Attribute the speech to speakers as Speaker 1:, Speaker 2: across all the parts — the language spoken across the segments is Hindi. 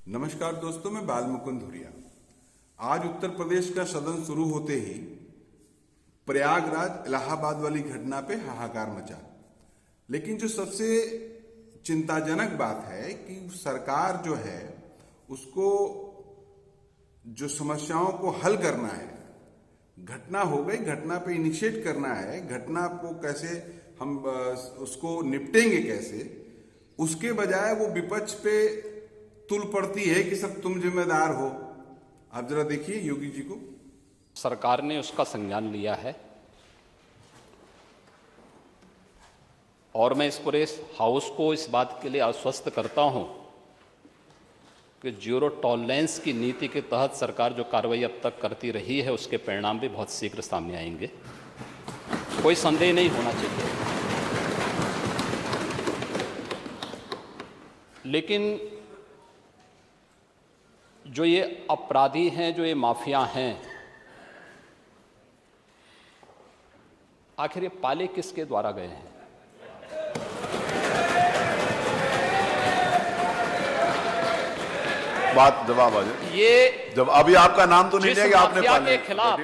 Speaker 1: नमस्कार दोस्तों, मैं बाल मुकुंद धुरिया। आज उत्तर प्रदेश का सदन शुरू होते ही प्रयागराज इलाहाबाद वाली घटना पे हाहाकार मचा। लेकिन जो सबसे चिंताजनक बात है कि सरकार जो है उसको जो समस्याओं को हल करना है, घटना हो गई, घटना पे इनिशिएट करना है, घटना को कैसे हम उसको निपटेंगे कैसे, उसके बजाय वो विपक्ष पे तुल पड़ती है कि सब तुम जिम्मेदार हो। आप जरा देखिए योगी जी को।
Speaker 2: सरकार ने उसका संज्ञान लिया है और मैं इस पूरे हाउस को इस बात के लिए आश्वस्त करता हूं कि जीरो टॉलरेंस की नीति के तहत सरकार जो कार्रवाई अब तक करती रही है उसके परिणाम भी बहुत शीघ्र सामने आएंगे, कोई संदेह नहीं होना चाहिए। लेकिन जो ये अपराधी हैं, जो ये माफिया हैं, आखिर ये पाले किसके द्वारा गए हैं?
Speaker 3: बात जवाब आ जाए।
Speaker 2: ये
Speaker 3: जब अभी आपका नाम तो नहीं लिया कि आपने
Speaker 2: पाले के खिलाफ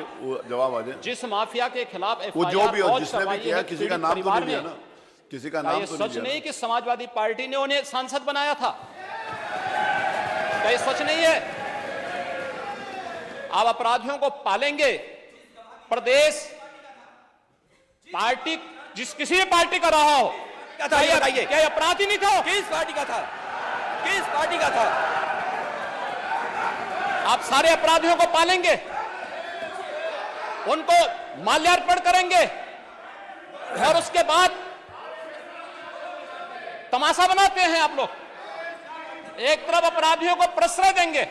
Speaker 3: जवाब आ जाए।
Speaker 2: जिस माफिया के खिलाफ
Speaker 3: वो जो भी हो, जिसने भी किया, किसी का नाम तो नहीं लिया ना, किसी का नाम तो नहीं लिया।
Speaker 2: सच नहीं कि समाजवादी पार्टी ने उन्हें सांसद बनाया था? क्या ये सच नहीं है? आप अपराधियों को पालेंगे, प्रदेश पार्टी किसी भी पार्टी का रहा हो, क्या अपराधी नहीं था?
Speaker 4: किस पार्टी का था? किस पार्टी का था?
Speaker 2: आप सारे अपराधियों को पालेंगे, उनको माल्यार्पण करेंगे और उसके बाद तमाशा बनाते हैं आप लोग। एक तरफ अपराधियों को प्रश्रय देंगे,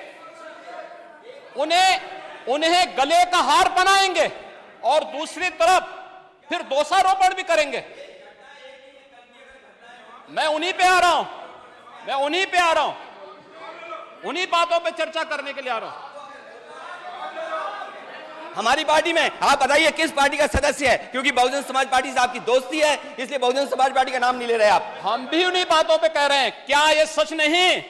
Speaker 2: उन्हें गले का हार बनाएंगे और दूसरी तरफ फिर दोषारोपण भी करेंगे। मैं उन्हीं पे आ रहा हूं, उन्हीं बातों पे चर्चा करने के लिए आ रहा हूं।
Speaker 4: हमारी पार्टी में आप बताइए किस पार्टी का सदस्य है? क्योंकि बहुजन समाज पार्टी से आपकी दोस्ती है, इसलिए बहुजन समाज पार्टी का नाम नहीं ले रहे आप।
Speaker 2: हम भी उन्हीं बातों पे कह रहे हैं। क्या यह सच नहीं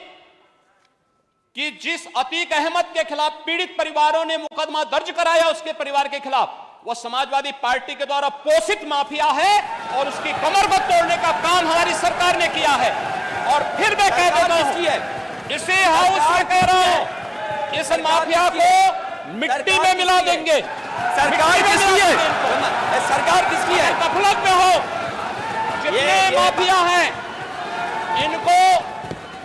Speaker 2: कि जिस अतीक अहमद के खिलाफ पीड़ित परिवारों ने मुकदमा दर्ज कराया, उसके परिवार के खिलाफ, वह समाजवादी पार्टी के द्वारा पोषित माफिया है और उसकी कमर को तोड़ने का काम हमारी सरकार ने किया है। और फिर मैं कह देता हूं, इसी हाउस में कह रहा हूं, इस माफिया को मिट्टी में मिला देंगे।
Speaker 4: सरकार किसकी है? सरकार किसकी है?
Speaker 2: गफलत में हो जितने माफिया हैं, इनको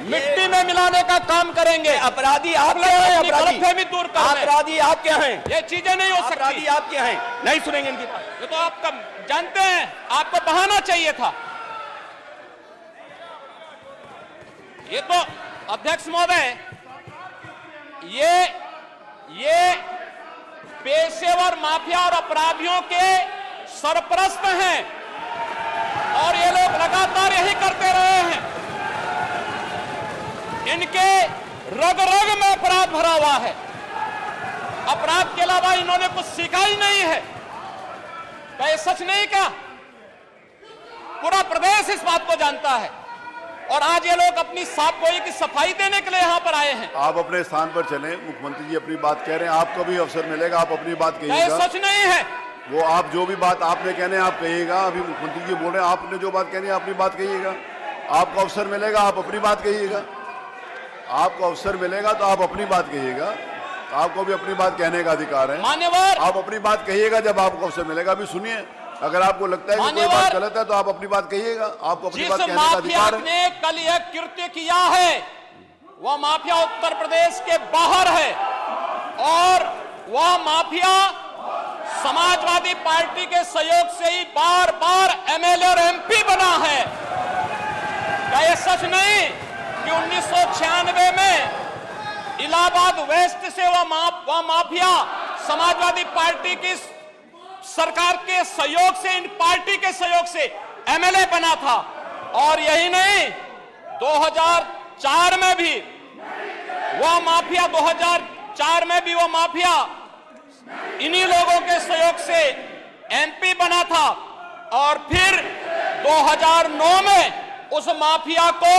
Speaker 2: मिट्टी में मिलाने का काम करेंगे।
Speaker 4: अपराधी आप क्या हैं?
Speaker 2: गलतफहमी दूर कर रहे हैं।
Speaker 4: अपराधी आप क्या हैं?
Speaker 2: ये चीजें नहीं हो सकती।
Speaker 4: अपराधी आप क्या हैं? नहीं सुनेंगे इनकी बात।
Speaker 2: ये तो आप जानते हैं, आपको बहाना चाहिए था। ये तो अध्यक्ष महोदय, ये पेशेवर माफिया और अपराधियों के सरपरस्त हैं और ये लोग लगातार यही करते रहे हैं। इनके रग रग में अपराध भरा हुआ है। अपराध के अलावा इन्होंने कुछ सीखा ही नहीं है। क्या ये सच नहीं? क्या पूरा प्रदेश इस बात को जानता है? और आज ये लोग अपनी साफ गोई की सफाई देने के लिए यहां पर आए हैं।
Speaker 3: आप अपने स्थान पर चलें। मुख्यमंत्री जी अपनी बात कह रहे हैं, आपको भी अवसर मिलेगा, आप अपनी बात कहिएगा।
Speaker 2: सच नहीं है
Speaker 3: वो आप जो भी बात आपने कहने आप कहिएगा। अभी मुख्यमंत्री जी बोल रहे हैं, आपने जो बात कहनी है अपनी बात कहिएगा। आपको अवसर मिलेगा, आप अपनी बात कहिएगा। आपको अवसर मिलेगा तो आप अपनी बात कहिएगा। आपको भी अपनी बात कहने का अधिकार है।
Speaker 2: मान्यवर,
Speaker 3: आप अपनी बात कहिएगा जब आपको अवसर मिलेगा। अभी सुनिए, अगर आपको लगता है कि कोई बात गलत है तो आप अपनी बात कहिएगा। आपको अपनी बात कहने का अधिकार है।
Speaker 2: ने कल यह कृत्य किया है, वह माफिया उत्तर प्रदेश के बाहर है और वह माफिया समाजवादी पार्टी के सहयोग से ही बार बार एमएलए और एमपी बना है। क्या यह सच नहीं कि 1996 में इलाहाबाद वेस्ट से वह माफिया समाजवादी पार्टी की सरकार के सहयोग से, इन पार्टी के सहयोग से एमएलए बना था? और यही नहीं, 2004 में भी वह माफिया 2004 में भी वह माफिया इन्हीं लोगों के सहयोग से एमपी बना था। और फिर 2009 में उस माफिया को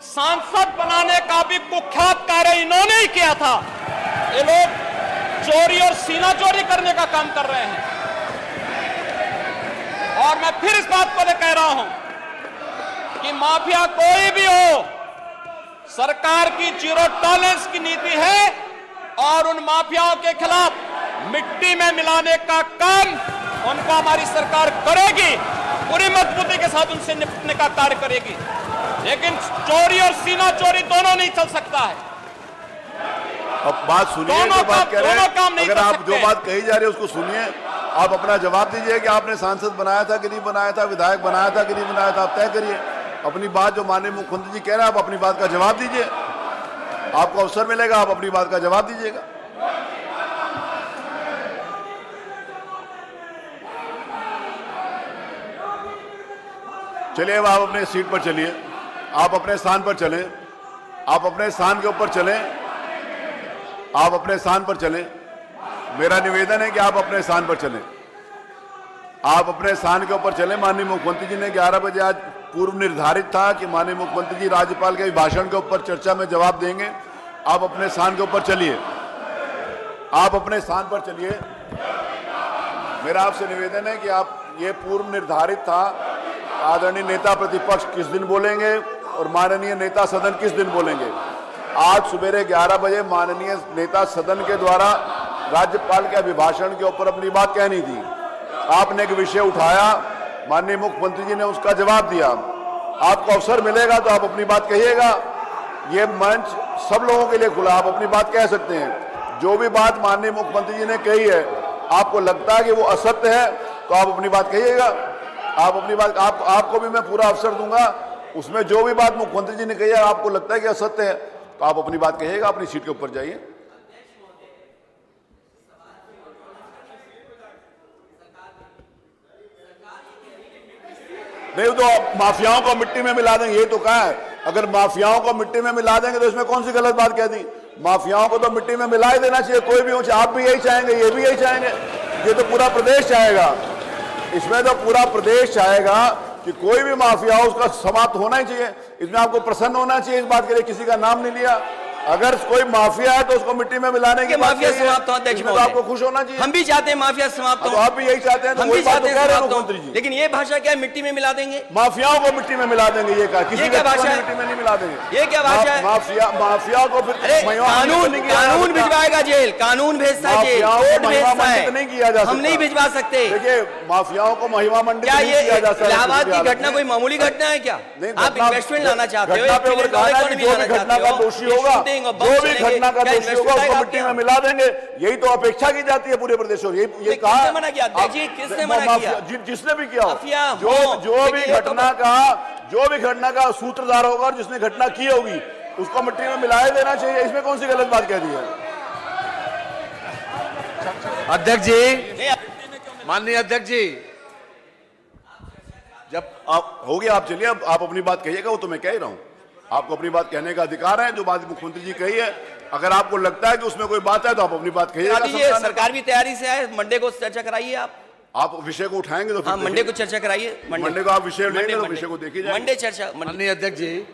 Speaker 2: सांसद बनाने का भी कुख्यात गया था। ये लोग चोरी और सीना चोरी करने का काम कर रहे हैं। और मैं फिर इस बात को कह रहा हूं कि माफिया कोई भी हो, सरकार की जीरो टॉलरेंस की नीति है और उन माफियाओं के खिलाफ मिट्टी में मिलाने का काम उनको हमारी सरकार करेगी, पूरी मजबूती के साथ उनसे निपटने का कार्य करेगी। लेकिन चोरी और सीना चोरी दोनों नहीं चल सकता है।
Speaker 3: अब बात सुनिए, जो बात कह रहे हैं, अगर आप जो बात कही जा रही है उसको सुनिए, आप अपना जवाब दीजिए कि आपने सांसद बनाया था कि नहीं बनाया था, विधायक बनाया था कि नहीं बनाया था, आप तय करिए अपनी बात। जो माननीय मुख्यमंत्री जी कह रहे हैं, आप अपनी बात का जवाब दीजिए। आपको अवसर मिलेगा, आप अपनी बात का जवाब दीजिएगा। चलिए, अब आप अपने सीट पर चलिए, आप अपने स्थान पर चलें, आप अपने स्थान के ऊपर चलें, आप अपने स्थान पर चलें। मेरा निवेदन है कि आप अपने स्थान पर चलें, आप अपने स्थान के ऊपर चलें। माननीय मुख्यमंत्री जी ने 11 बजे आज पूर्व निर्धारित था कि माननीय मुख्यमंत्री जी राज्यपाल के भाषण के ऊपर चर्चा में जवाब देंगे। आप अपने स्थान के ऊपर चलिए, आप अपने स्थान पर चलिए। मेरा आपसे निवेदन है कि आप, ये पूर्व निर्धारित था, आदरणीय नेता प्रतिपक्ष किस दिन बोलेंगे और माननीय नेता सदन किस दिन बोलेंगे। आज सुबह 11 बजे माननीय नेता सदन के द्वारा राज्यपाल के अभिभाषण के ऊपर अपनी बात कहनी थी। आपने एक विषय उठाया, माननीय मुख्यमंत्री जी ने उसका जवाब दिया। आपको अवसर मिलेगा तो आप अपनी बात कहिएगा। ये मंच सब लोगों के लिए खुला, आप अपनी बात कह सकते हैं। जो भी बात माननीय मुख्यमंत्री जी ने कही है, आपको लगता है कि वो असत्य है तो आप अपनी बात कहिएगा। आप अपनी बात, आपको भी मैं पूरा अवसर दूंगा। उसमें जो भी बात मुख्यमंत्री जी ने कही है, आपको लगता है कि असत्य है तो आप अपनी बात कहिएगा। अपनी सीट के ऊपर जाइए। नहीं तो माफियाओं को मिट्टी में मिला देंगे, ये तो कहा है। अगर माफियाओं को मिट्टी में मिला देंगे तो इसमें कौन सी गलत बात कह दी। माफियाओं को तो मिट्टी में मिला ही देना चाहिए, कोई भी हो चाहे। आप भी यही चाहेंगे, ये भी यही चाहेंगे, ये तो पूरा प्रदेश चाहेगा। इसमें तो पूरा प्रदेश चाहेगा कि कोई भी माफिया हो उसका समाप्त होना ही चाहिए। इसमें आपको प्रसन्न होना चाहिए, इस बात के लिए किसी का नाम नहीं लिया। अगर कोई माफिया है तो उसको मिट्टी में मिलाने की
Speaker 4: माफिया समाप्त हो, अध्यक्ष
Speaker 3: तो आपको खुश होना चाहिए।
Speaker 4: हम भी चाहते हैं माफिया समाप्त हो,
Speaker 3: तो आप भी यही चाहते हैं, तो वही बात तो कह रहे हैं मुख्यमंत्री जी।
Speaker 4: लेकिन ये भाषा क्या है, मिट्टी में मिला देंगे,
Speaker 3: माफियाओं को मिट्टी में मिला देंगे, ये कहा। किसी
Speaker 4: क्या भाषा है,
Speaker 3: मिट्टी में नहीं मिला देंगे,
Speaker 4: ये क्या भाषा है।
Speaker 3: माफिया को फिर
Speaker 4: कानून भिजवाएगा जेल, कानून भेजता है जेल, कोर्ट भेजता है,
Speaker 3: नहीं किया जा सकता।
Speaker 4: हम नहीं भिजवा सकते।
Speaker 3: देखिए, माफियाओं को महिमा मंडित नहीं किया जा सकता।
Speaker 4: इलाहाबाद की घटना कोई मामूली घटना है क्या? आप इन्वेस्टमेंट लाना चाहते हो,
Speaker 3: घटना का दोषी होगा, जो भी घटना का दोषी होगा उसको मिट्टी में मिला देंगे। यही तो अपेक्षा की जाती है पूरे प्रदेश में। यही कहा,
Speaker 4: किसने मना किया? किसने मना किया?
Speaker 3: जिसने भी किया, जो भी घटना का सूत्रधार होगा और जिसने घटना की होगी उसको मिट्टी में मिलाए देना चाहिए। इसमें कौन सी गलत बात कह दी है?
Speaker 5: अध्यक्ष जी, माननीय अध्यक्ष जी,
Speaker 3: जब आप हो गया, आप चलिए, अब आप अपनी बात कहिएगा। वो तो मैं कह ही रहा हूं, आपको अपनी बात कहने का अधिकार है। जो बात मुख्यमंत्री जी कही है, अगर आपको लगता है कि उसमें कोई बात है तो आप अपनी बात कहिएगा।
Speaker 4: सरकार भी तैयारी से है, मंडे को चर्चा कराइए। आप
Speaker 3: विषय को उठाएंगे तो
Speaker 4: हाँ, मंडे को चर्चा कराइए।
Speaker 3: मंडे को आप विषय लेंगे तो विषय को देखिए,
Speaker 4: मंडे चर्चा।
Speaker 5: माननीय अध्यक्ष जी,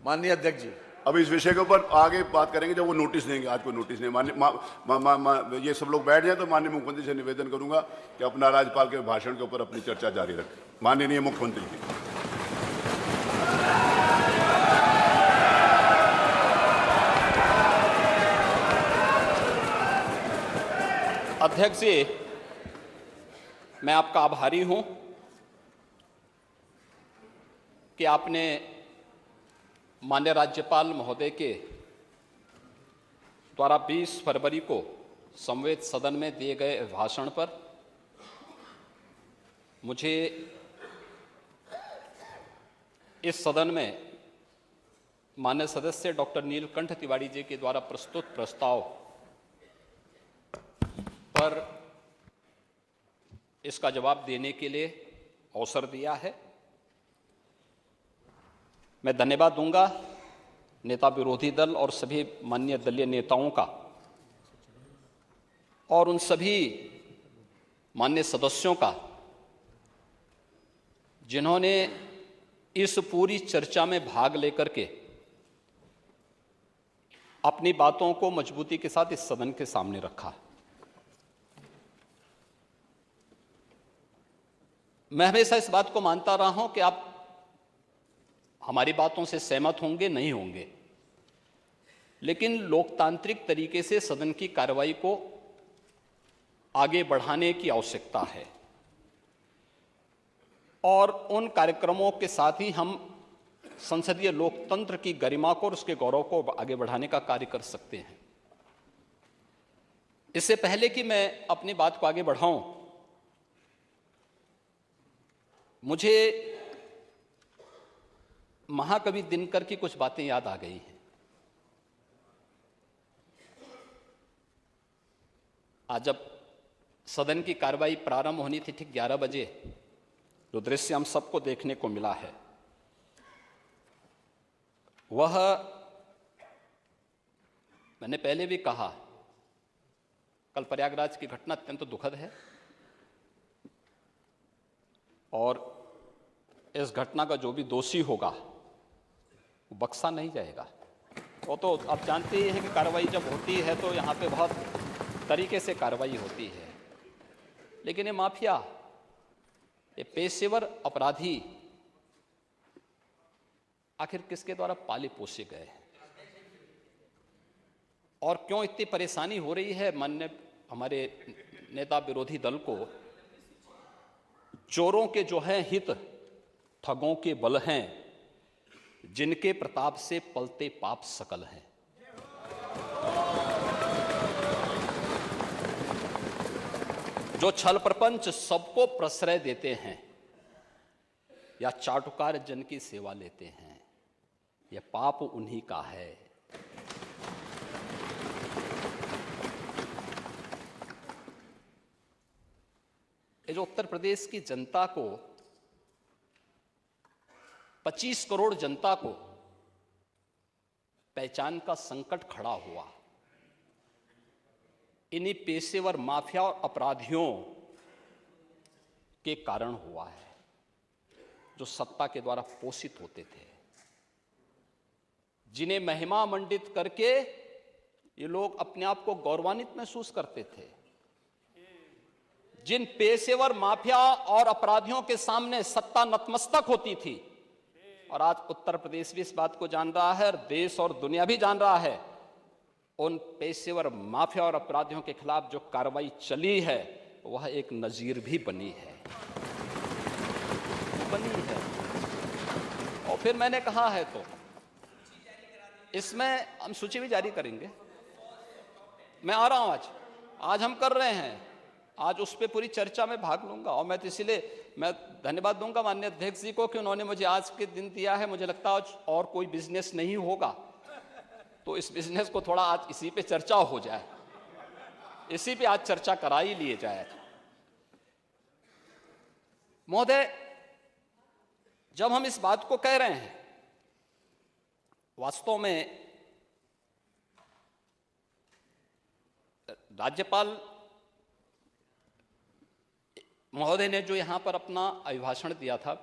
Speaker 5: माननीय अध्यक्ष जी,
Speaker 3: अब इस विषय के ऊपर आगे बात करेंगे जब वो नोटिस देंगे। आज कोई नोटिस नहीं। माननीय ये सब लोग बैठ जाए तो माननीय मुख्यमंत्री से निवेदन करूंगा कि अपना राज्यपाल के भाषण के ऊपर अपनी चर्चा जारी रखें। माननीय मुख्यमंत्री जी।
Speaker 2: अध्यक्ष जी, मैं आपका आभारी हूं कि आपने माननीय राज्यपाल महोदय के द्वारा 20 फरवरी को संवेद सदन में दिए गए भाषण पर मुझे इस सदन में माननीय सदस्य डॉक्टर नीलकंठ तिवारी जी के द्वारा प्रस्तुत प्रस्ताव पर इसका जवाब देने के लिए अवसर दिया है। मैं धन्यवाद दूंगा नेता विरोधी दल और सभी माननीय दलीय नेताओं का और उन सभी माननीय सदस्यों का जिन्होंने इस पूरी चर्चा में भाग लेकर के अपनी बातों को मजबूती के साथ इस सदन के सामने रखा। मैं हमेशा इस बात को मानता रहा हूं कि आप हमारी बातों से सहमत होंगे, नहीं होंगे, लेकिन लोकतांत्रिक तरीके से सदन की कार्रवाई को आगे बढ़ाने की आवश्यकता है और उन कार्यक्रमों के साथ ही हम संसदीय लोकतंत्र की गरिमा को और उसके गौरव को आगे बढ़ाने का कार्य कर सकते हैं। इससे पहले कि मैं अपनी बात को आगे बढ़ाऊं, मुझे महाकवि दिनकर की कुछ बातें याद आ गई हैं। आज जब सदन की कार्रवाई प्रारंभ होनी थी ठीक 11 बजे, जो दृश्य हम सबको देखने को मिला है वह, मैंने पहले भी कहा, कल प्रयागराज की घटना अत्यंत दुखद है और इस घटना का जो भी दोषी होगा वो बख्शा नहीं जाएगा। वो तो आप जानते ही हैं कि कार्रवाई जब होती है तो यहाँ पे बहुत तरीके से कार्रवाई होती है, लेकिन ये माफिया, ये पेशेवर अपराधी आखिर किसके द्वारा पाले पोसे गए हैं और क्यों इतनी परेशानी हो रही है? माननीय हमारे नेता विरोधी दल को चोरों के जो हैं हित, ठगों के बल हैं, जिनके प्रताप से पलते पाप सकल हैं। जो छल प्रपंच सबको प्रश्रय देते हैं या चाटुकार जन की सेवा लेते हैं, यह पाप उन्हीं का है। ये जो उत्तर प्रदेश की जनता को, 25 करोड़ जनता को पहचान का संकट खड़ा हुआ, इन्हीं पेशेवर माफिया और अपराधियों के कारण हुआ है, जो सत्ता के द्वारा पोषित होते थे, जिन्हें महिमा मंडित करके ये लोग अपने आप को गौरवान्वित महसूस करते थे। जिन पेशेवर माफिया और अपराधियों के सामने सत्ता नतमस्तक होती थी, और आज उत्तर प्रदेश भी इस बात को जान रहा है और देश और दुनिया भी जान रहा है, उन पेशेवर माफिया और अपराधियों के खिलाफ जो कार्रवाई चली है वह एक नजीर भी बनी है। और फिर मैंने कहा है तो इसमें हम सूची भी जारी करेंगे। मैं आ रहा हूं, आज हम कर रहे हैं, आज उस पर पूरी चर्चा में भाग लूंगा और मैं तो इसीलिए मैं धन्यवाद दूंगा माननीय अध्यक्ष जी को कि उन्होंने मुझे आज के दिन दिया है। मुझे लगता है आज और कोई बिजनेस नहीं होगा तो इस बिजनेस को थोड़ा आज इसी पे चर्चा हो जाए, इसी पे आज चर्चा करा ही लिए जाए। महोदय, जब हम इस बात को कह रहे हैं, वास्तव में राज्यपाल महोदय ने जो यहां पर अपना अभिभाषण दिया था,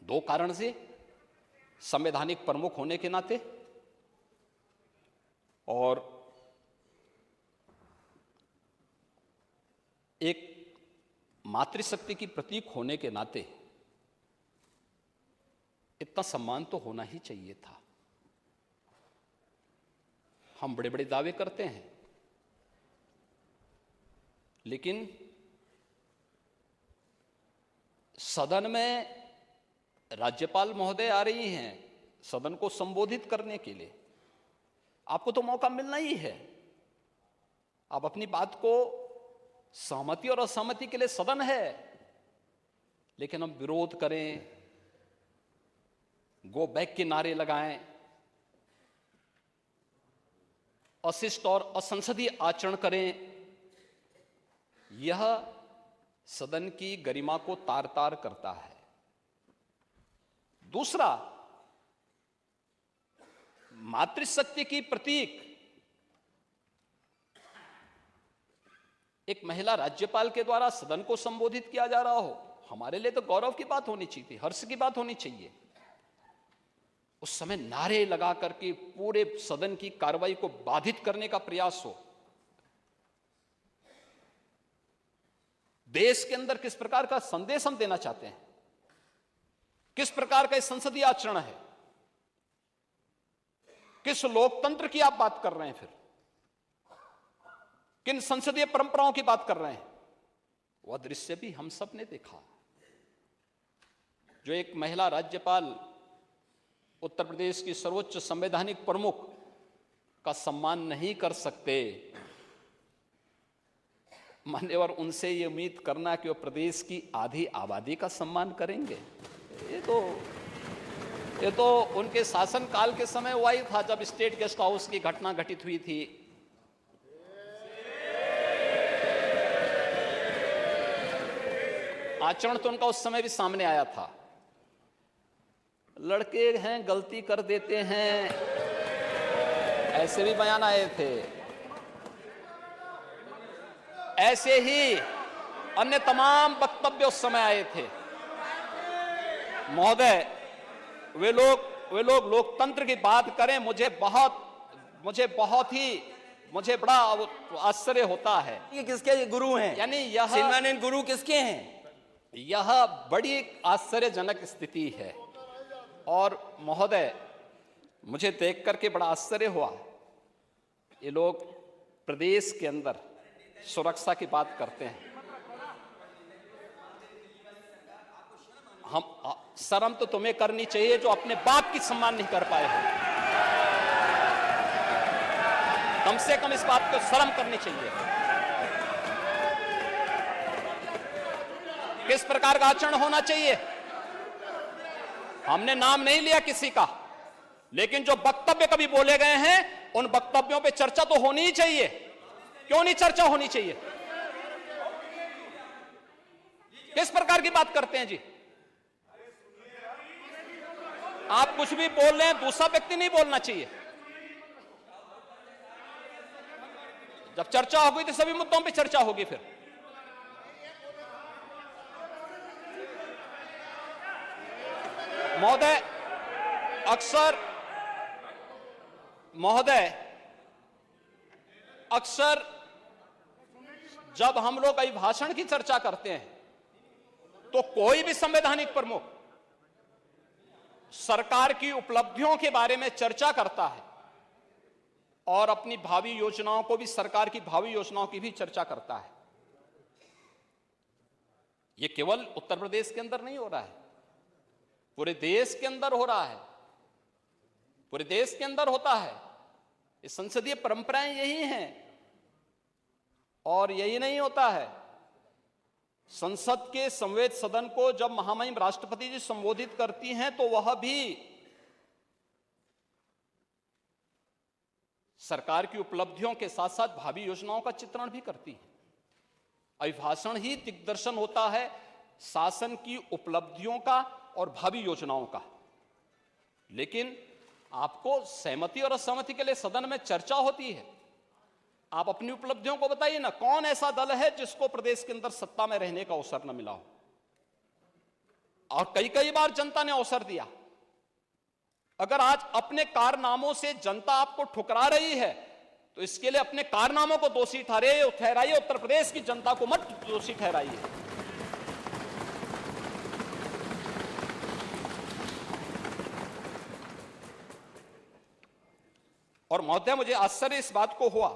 Speaker 2: 2 कारण से, संवैधानिक प्रमुख होने के नाते और एक मातृशक्ति की प्रतीक होने के नाते इतना सम्मान तो होना ही चाहिए था। हम बड़े बड़े दावे करते हैं, लेकिन सदन में राज्यपाल महोदय आ रही हैं सदन को संबोधित करने के लिए, आपको तो मौका मिलना ही है। आप अपनी बात को, सहमति और असहमति के लिए सदन है, लेकिन हम विरोध करें, गो बैक के नारे लगाएं, अशिष्ट और असंसदीय आचरण करें, यह सदन की गरिमा को तार तार करता है। दूसरा, मातृशक्ति की प्रतीक एक महिला राज्यपाल के द्वारा सदन को संबोधित किया जा रहा हो, हमारे लिए तो गौरव की बात होनी चाहिए थी, हर्ष की बात होनी चाहिए। उस समय नारे लगा करके पूरे सदन की कार्रवाई को बाधित करने का प्रयास हो। देश के अंदर किस प्रकार का संदेश हम देना चाहते हैं, किस प्रकार का संसदीय आचरण है, किस लोकतंत्र की आप बात कर रहे हैं, फिर किन संसदीय परंपराओं की बात कर रहे हैं, वह दृश्य भी हम सब ने देखा। जो एक महिला राज्यपाल उत्तर प्रदेश की सर्वोच्च संवैधानिक प्रमुख का सम्मान नहीं कर सकते, मान्यवर उनसे ये उम्मीद करना कि वो प्रदेश की आधी आबादी का सम्मान करेंगे, ये तो उनके शासनकाल के समय हुआ ही था, जब स्टेट गेस्ट हाउस की घटना घटित हुई थी। आचरण तो उनका उस समय भी सामने आया था। लड़के हैं गलती कर देते हैं, ऐसे भी बयान आए थे। ऐसे ही अन्य तमाम वक्तव्य उस समय आए थे। महोदय, वे लोग लोकतंत्र की बात करें, मुझे बड़ा आश्चर्य होता है।
Speaker 4: ये किसके गुरु हैं?
Speaker 2: यानी यह
Speaker 4: सिलवानंद गुरु किसके हैं?
Speaker 2: यह बड़ी आश्चर्यजनक स्थिति है। और महोदय, मुझे देख करके बड़ा आश्चर्य हुआ। ये लोग प्रदेश के अंदर सुरक्षा की बात करते हैं। शर्म तो तुम्हें करनी चाहिए जो अपने बाप की सम्मान नहीं कर पाए हो। कम से कम इस बात को शर्म करनी चाहिए। किस प्रकार का आचरण होना चाहिए? हमने नाम नहीं लिया किसी का, लेकिन जो वक्तव्य कभी बोले गए हैं उन वक्तव्यों पे चर्चा तो होनी ही चाहिए। क्यों नहीं चर्चा होनी चाहिए? किस प्रकार की बात करते हैं जी? आप कुछ भी बोल रहे हैं, दूसरा व्यक्ति नहीं बोलना चाहिए। जब चर्चा होगी तो सभी मुद्दों पे चर्चा होगी। फिर महोदय, अक्सर जब हम लोग अभिभाषण की चर्चा करते हैं तो कोई भी संवैधानिक प्रमुख सरकार की उपलब्धियों के बारे में चर्चा करता है और अपनी भावी योजनाओं को भी, सरकार की भावी योजनाओं की भी चर्चा करता है। यह केवल उत्तर प्रदेश के अंदर नहीं हो रहा है, पूरे देश के अंदर हो रहा है, पूरे देश के अंदर होता है। ये संसदीय परंपराएं यही हैं। और यही नहीं होता है, संसद के संवैध सदन को जब महामहिम राष्ट्रपति जी संबोधित करती हैं तो वह भी सरकार की उपलब्धियों के साथ साथ भावी योजनाओं का चित्रण भी करती है। अभिभाषण ही दिग्दर्शन होता है शासन की उपलब्धियों का और भावी योजनाओं का। लेकिन आपको सहमति और असहमति के लिए सदन में चर्चा होती है। आप अपनी उपलब्धियों को बताइए ना। कौन ऐसा दल है जिसको प्रदेश के अंदर सत्ता में रहने का अवसर न मिला हो? और कई बार जनता ने अवसर दिया। अगर आज अपने कारनामों से जनता आपको ठुकरा रही है तो इसके लिए अपने कारनामों को दोषी ठहराइए, उत्तर प्रदेश की जनता को मत दोषी ठहराइए। और महोदय, मुझे आश्चर्य इस बात को हुआ,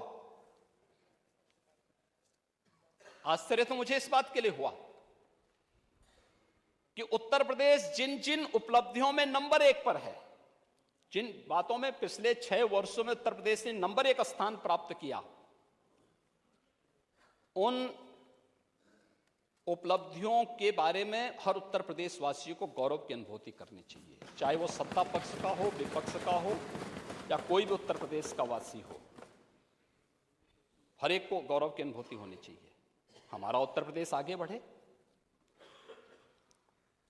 Speaker 2: आश्चर्य तो मुझे इस बात के लिए हुआ कि उत्तर प्रदेश जिन जिन उपलब्धियों में नंबर 1 पर है, जिन बातों में पिछले 6 वर्षों में उत्तर प्रदेश ने नंबर 1 स्थान प्राप्त किया, उन उपलब्धियों के बारे में हर उत्तर प्रदेश वासियों को गौरव की अनुभूति करनी चाहिए, चाहे वो सत्ता पक्ष का हो, विपक्ष का हो या कोई भी उत्तर प्रदेश का वासी हो। हर एक को गौरव की अनुभूति होनी चाहिए। हमारा उत्तर प्रदेश आगे बढ़े,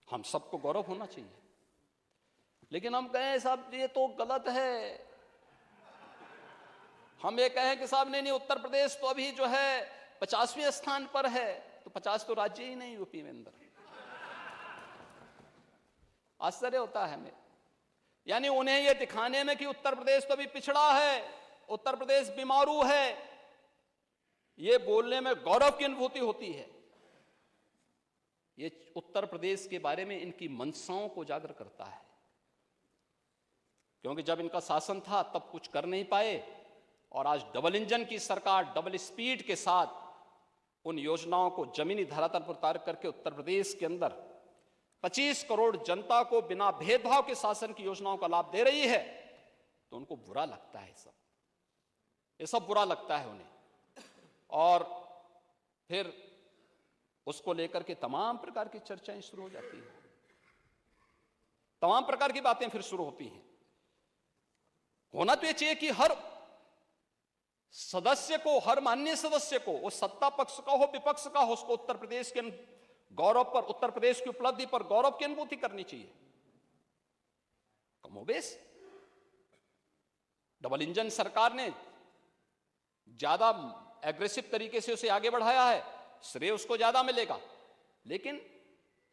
Speaker 2: हम सबको गौरव होना चाहिए। लेकिन हम कहें साहब ये तो गलत है, हम ये कहें कि साहब नहीं उत्तर प्रदेश तो अभी जो है 50वें स्थान पर है, तो 50 तो राज्य ही नहीं यूपी में अंदर। आश्चर्य होता है हमें। यानी उन्हें यह दिखाने में कि उत्तर प्रदेश तो अभी पिछड़ा है, उत्तर प्रदेश बीमारू है, यह बोलने में गौरव की अनुभूति होती है। ये उत्तर प्रदेश के बारे में इनकी मंशाओं को उजागर करता है, क्योंकि जब इनका शासन था तब कुछ कर नहीं पाए, और आज डबल इंजन की सरकार डबल स्पीड के साथ उन योजनाओं को जमीनी धरातल पर उतार करके उत्तर प्रदेश के अंदर 25 करोड़ जनता को बिना भेदभाव के शासन की योजनाओं का लाभ दे रही है, तो उनको बुरा लगता है। ये सब बुरा लगता है उन्हें, और फिर उसको लेकर के तमाम प्रकार की चर्चाएं शुरू हो जाती हैं, तमाम प्रकार की बातें फिर शुरू होती हैं। होना तो ये चाहिए कि हर सदस्य को, हर माननीय सदस्य को, वो सत्ता पक्ष का हो विपक्ष का हो, उसको उत्तर प्रदेश के गौरव पर, उत्तर प्रदेश की उपलब्धि पर गौरव की अनुभूति करनी चाहिए। कमोबेश डबल इंजन सरकार ने ज्यादा एग्रेसिव तरीके से उसे आगे बढ़ाया है, श्रेय उसको ज्यादा मिलेगा, लेकिन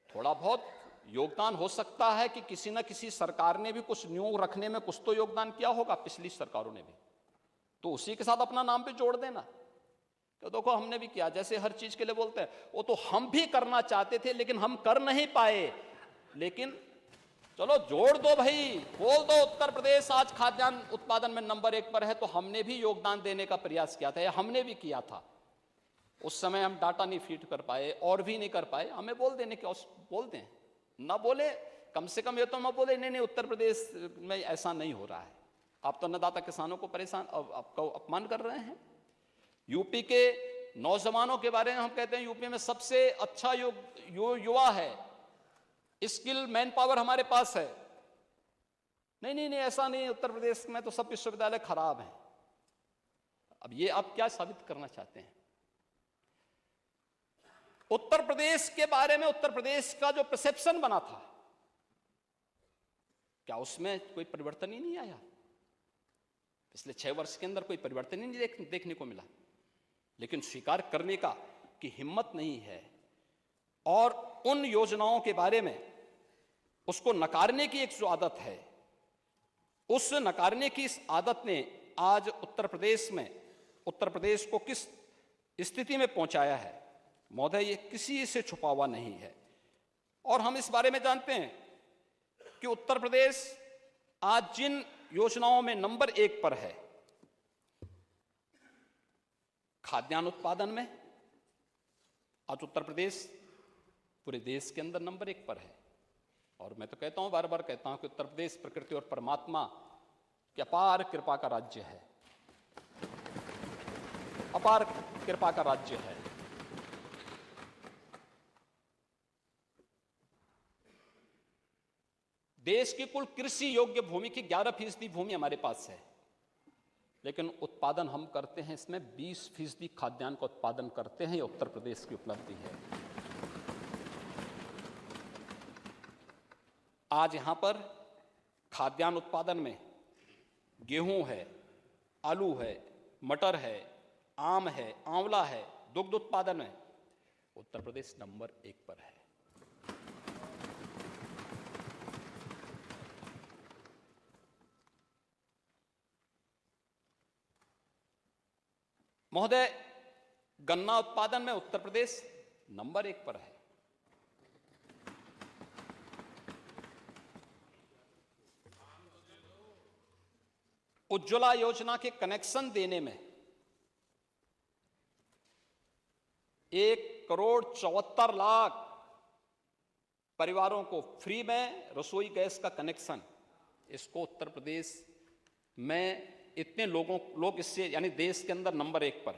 Speaker 2: थोड़ा बहुत योगदान हो सकता है कि किसी न किसी सरकार ने भी कुछ न्यू रखने में कुछ तो योगदान किया होगा, पिछली सरकारों ने भी, तो उसी के साथ अपना नाम भी जोड़ देना कि देखो हमने भी किया। जैसे हर चीज के लिए बोलते हैं, वो तो हम भी करना चाहते थे लेकिन हम कर नहीं पाए, लेकिन चलो जोड़ दो भाई, बोल दो उत्तर प्रदेश आज खाद्यान्न उत्पादन में नंबर 1 पर है, तो हमने भी योगदान देने का प्रयास किया था, या हमने भी किया था। उस समय हम डाटा नहीं फीड कर पाए और भी नहीं कर पाए, हमें बोल देने के, बोल दें, ना बोले कम से कम ये तो मैं बोले नहीं उत्तर प्रदेश में ऐसा नहीं हो रहा है, आप तो अन्नदाता किसानों को परेशान, आपका अपमान कर रहे हैं। यूपी के नौजवानों के बारे में हम कहते हैं यूपी में सबसे अच्छा युवा है, स्किल मैन पावर हमारे पास है। नहीं, ऐसा नहीं, उत्तर प्रदेश में तो सब विश्वविद्यालय खराब हैं। अब ये आप क्या साबित करना चाहते हैं? उत्तर प्रदेश के बारे में, उत्तर प्रदेश का जो परसेप्शन बना था, क्या उसमें कोई परिवर्तन ही नहीं आया? पिछले 6 वर्ष के अंदर कोई परिवर्तन ही नहीं देखने को मिला, लेकिन स्वीकार करने का की हिम्मत नहीं है, और उन योजनाओं के बारे में उसको नकारने की एक जो आदत है, उस नकारने की इस आदत ने आज उत्तर प्रदेश में, उत्तर प्रदेश को किस स्थिति में पहुंचाया है महोदय, ये किसी से छुपा हुआ नहीं है। और हम इस बारे में जानते हैं कि उत्तर प्रदेश आज जिन योजनाओं में नंबर 1 पर है, खाद्यान्न उत्पादन में आज उत्तर प्रदेश पूरे देश के अंदर नंबर 1 पर है। और मैं तो कहता हूं, बार बार कहता हूं कि उत्तर प्रदेश प्रकृति और परमात्मा की अपार कृपा का राज्य है, अपार कृपा का राज्य है। देश की कुल कृषि योग्य भूमि की 11% भूमि हमारे पास है, लेकिन उत्पादन हम करते हैं इसमें 20% खाद्यान्न का उत्पादन करते हैं। ये उत्तर प्रदेश की उपलब्धि है। आज यहां पर खाद्यान्न उत्पादन में गेहूं है, आलू है, मटर है, आम है, आंवला है, दुग्ध उत्पादन में उत्तर प्रदेश नंबर 1 पर है। महोदय, गन्ना उत्पादन में उत्तर प्रदेश नंबर 1 पर है। उज्ज्वला योजना के कनेक्शन देने में 1,74,00,000 परिवारों को फ्री में रसोई गैस का कनेक्शन, इसको उत्तर प्रदेश में इतने लोग इससे, यानी देश के अंदर नंबर 1 पर,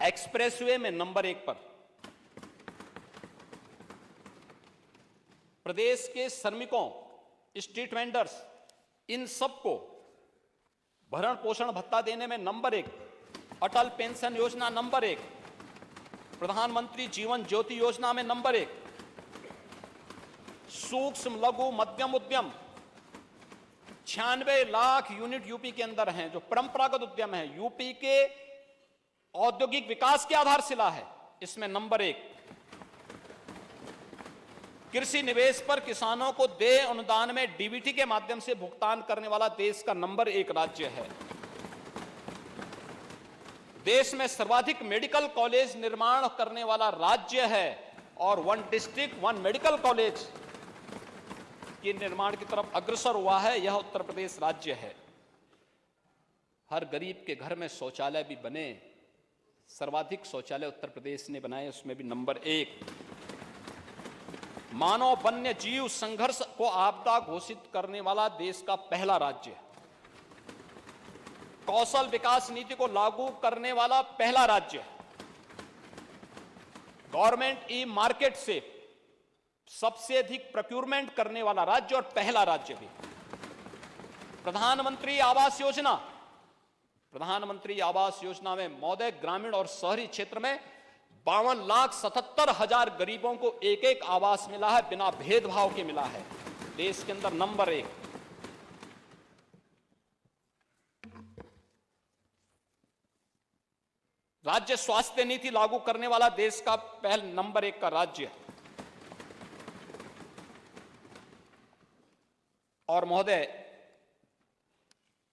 Speaker 2: एक्सप्रेसवे में नंबर 1 पर, प्रदेश के श्रमिकों, स्ट्रीट वेंडर्स, इन सबको भरण पोषण भत्ता देने में नंबर 1, अटल पेंशन योजना नंबर 1, प्रधानमंत्री जीवन ज्योति योजना में नंबर 1, सूक्ष्म लघु मध्यम उद्यम 96 लाख यूनिट यूपी के अंदर हैं, जो परंपरागत उद्यम है, यूपी के औद्योगिक विकास की आधारशिला है, इसमें नंबर 1। कृषि निवेश पर किसानों को देय अनुदान में डीबीटी के माध्यम से भुगतान करने वाला देश का नंबर 1 राज्य है। देश में सर्वाधिक मेडिकल कॉलेज निर्माण करने वाला राज्य है और 1 डिस्ट्रिक्ट 1 मेडिकल कॉलेज के निर्माण की तरफ अग्रसर हुआ है, यह उत्तर प्रदेश राज्य है। हर गरीब के घर में शौचालय भी बने, सर्वाधिक शौचालय उत्तर प्रदेश ने बनाए, उसमें भी नंबर 1। मानव वन्य जीव संघर्ष को आपदा घोषित करने वाला देश का पहला राज्य है। कौशल विकास नीति को लागू करने वाला पहला राज्य है। गवर्नमेंट ई मार्केट से सबसे अधिक प्रोक्यूरमेंट करने वाला राज्य और पहला राज्य भी। प्रधानमंत्री आवास योजना में महोदय ग्रामीण और शहरी क्षेत्र में 52,77,000 गरीबों को एक आवास मिला है, बिना भेदभाव के मिला है, देश के अंदर नंबर 1। राज्य स्वास्थ्य नीति लागू करने वाला देश का पहला नंबर 1 का राज्य है। और महोदय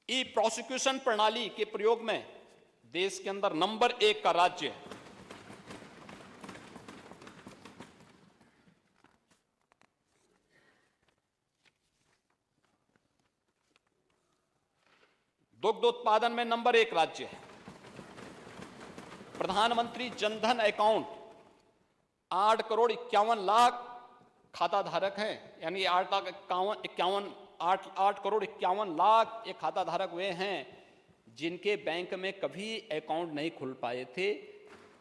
Speaker 2: ई प्रोसिक्यूशन प्रणाली के प्रयोग में देश के अंदर नंबर 1 का राज्य है। दुग्ध उत्पादन में नंबर 1 राज्य है। प्रधानमंत्री जनधन अकाउंट 8 करोड़ 51 लाख खाता धारक हैं, यानी 8 करोड़ 51 लाख ये खाता धारक वे हैं जिनके बैंक में कभी अकाउंट नहीं खुल पाए थे।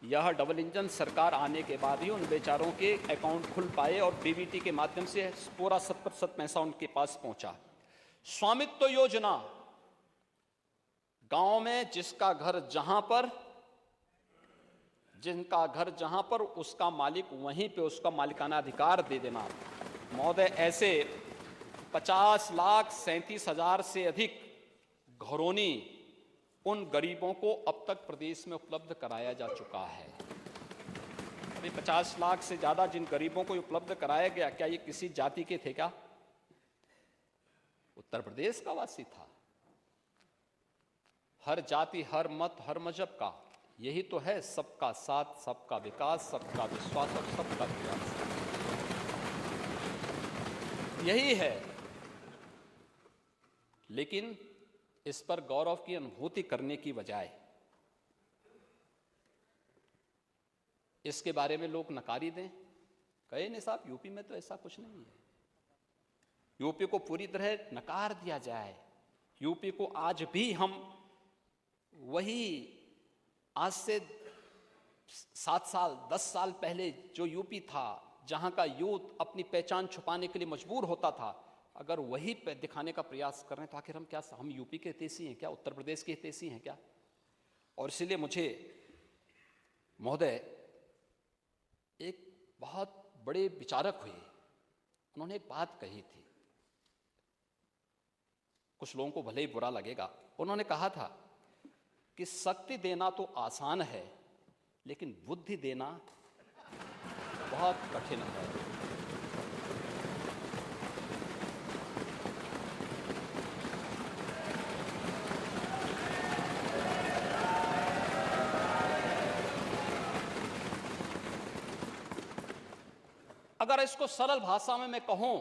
Speaker 2: यह डबल इंजन सरकार आने के बाद ही उन बेचारों के अकाउंट खुल पाए और डीबीटी के माध्यम से पूरा 100% पैसा उनके पास पहुंचा। स्वामित्व योजना, गांव में जिनका घर जहां पर उसका मालिक वहीं पे उसका मालिकाना अधिकार दे देना। महोदय ऐसे 50,37,000 से अधिक घरौनी उन गरीबों को अब तक प्रदेश में उपलब्ध कराया जा चुका है। अभी 50 लाख से ज्यादा जिन गरीबों को उपलब्ध कराया गया, क्या ये किसी जाति के थे क्या? उत्तर प्रदेश का वासी था। हर जाति, हर मत, हर मजहब का, यही तो है सबका साथ, सबका विकास, सबका विश्वास और सबका प्रयास, यही है। लेकिन इस पर गौरव की अनुभूति करने की बजाय इसके बारे में लोग नकारी दें, कहे नहीं साहब यूपी में तो ऐसा कुछ नहीं है, यूपी को पूरी तरह नकार दिया जाए। यूपी को आज भी हम वही आज से 7 साल 10 साल पहले जो यूपी था, जहां का यूथ अपनी पहचान छुपाने के लिए मजबूर होता था, अगर वही पे दिखाने का प्रयास कर रहे हैं तो आखिर हम यूपी के हितैषी हैं क्या? उत्तर प्रदेश के हितैषी हैं क्या? और इसलिए मुझे महोदय एक बहुत बड़े विचारक हुए, उन्होंने एक बात कही थी, कुछ लोगों को भले ही बुरा लगेगा। उन्होंने कहा था कि शक्ति देना तो आसान है लेकिन बुद्धि देना बहुत कठिन है। अगर इसको सरल भाषा में मैं कहूं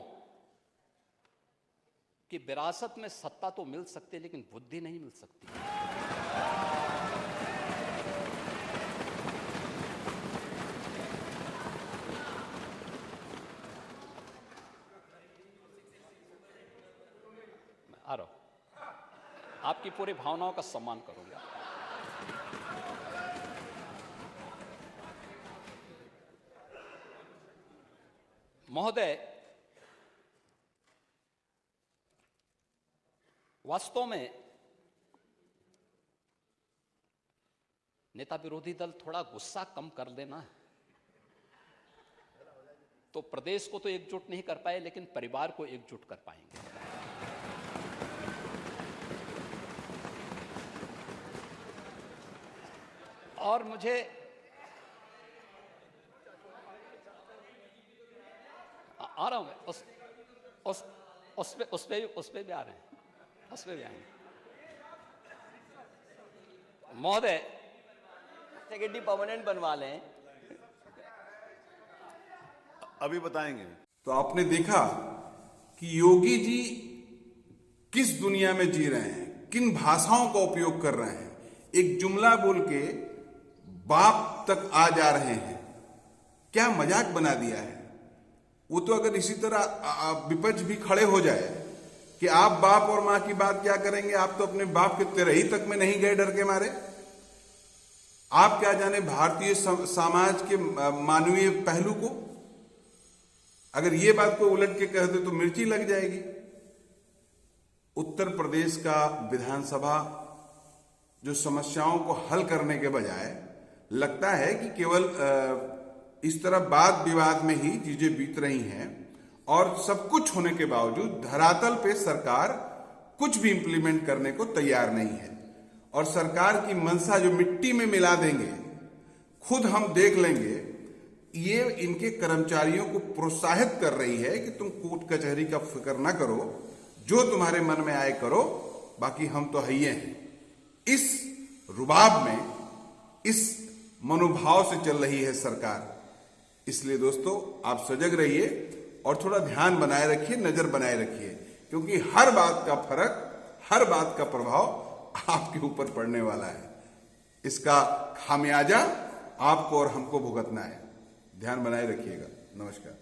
Speaker 2: कि विरासत में सत्ता तो मिल सकती है लेकिन बुद्धि नहीं मिल सकती। आ रहा हूं, आपकी पूरी भावनाओं का सम्मान करूंगा। महोदय, वास्तव में नेता विरोधी दल थोड़ा गुस्सा कम कर लेना तो प्रदेश को तो एकजुट नहीं कर पाए लेकिन परिवार को एकजुट कर पाएंगे। और मुझे आ रहा हूं मैं उस पे भी आ रहे हैं, उस पे भी आएंगे। महोदय,
Speaker 4: सेक्रेटरी परमानेंट बनवा लें।
Speaker 3: अभी बताएंगे।
Speaker 1: तो आपने देखा कि योगी जी किस दुनिया में जी रहे हैं, किन भाषाओं का उपयोग कर रहे हैं। एक जुमला बोल के बाप तक आ जा रहे हैं, क्या मजाक बना दिया है। वो तो अगर इसी तरह विपक्ष भी खड़े हो जाए कि आप बाप और मां की बात क्या करेंगे, आप तो अपने बाप के तिरही तक में नहीं गए डर के मारे। आप क्या जाने भारतीय समाज के मानवीय पहलू को। अगर ये बात को उलट के कह दे तो मिर्ची लग जाएगी। उत्तर प्रदेश का विधानसभा जो समस्याओं को हल करने के बजाय लगता है कि केवल इस तरह वाद विवाद में ही चीजें बीत रही हैं, और सब कुछ होने के बावजूद धरातल पे सरकार कुछ भी इंप्लीमेंट करने को तैयार नहीं है। और सरकार की मंशा जो मिट्टी में मिला देंगे, खुद हम देख लेंगे, ये इनके कर्मचारियों को प्रोत्साहित कर रही है कि तुम कोर्ट कचहरी का फिक्र ना करो, जो तुम्हारे मन में आए करो, बाकी हम तो हइये हैं। इस रुबाब में, इस मनोभाव से चल रही है सरकार। इसलिए दोस्तों, आप सजग रहिए और थोड़ा ध्यान बनाए रखिए, नजर बनाए रखिए, क्योंकि हर बात का फर्क, हर बात का प्रभाव आपके ऊपर पड़ने वाला है। इसका खामियाजा आपको और हमको भुगतना है। ध्यान बनाए रखिएगा। नमस्कार।